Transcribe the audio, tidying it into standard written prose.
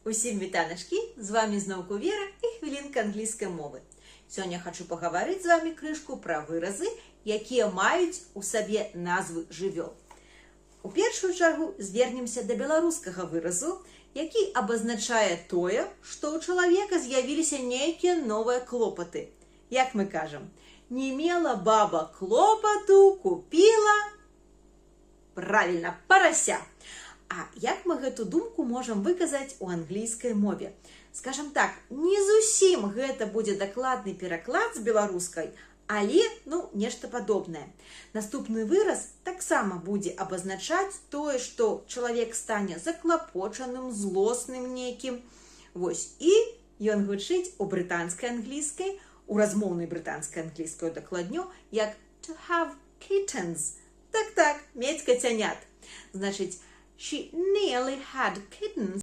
Усім вітаночки, з вами знову Віра і хвилинка англійської мови. Сьогодні хочу поговорити з вами кришку про вирази, які мають у собі назви живёл. У першу чергу звернемося до білоруського виразу, який обозначає тое, що у чоловіка з'явилися неякі нові клопоти. Як ми кажемо, не мела баба клопоту, купила, правильно, порося. А як ми гэту думку можем выказаць у англійскай мове? Скажем так, не зусім гэта будзе дакладны пераклад з беларускай, але, нешта падобнае. Наступны выраз таксама будзе абазначаць тое, што чалавек стане заклапочаным, злосным нейкім. Вось, і ён гучыць у брытанскай англійскай, у размоўнай брытанскай англійскай дакладнё, як to have kittens. Так-так, мець кацянят. Значыць, she nearly had kittens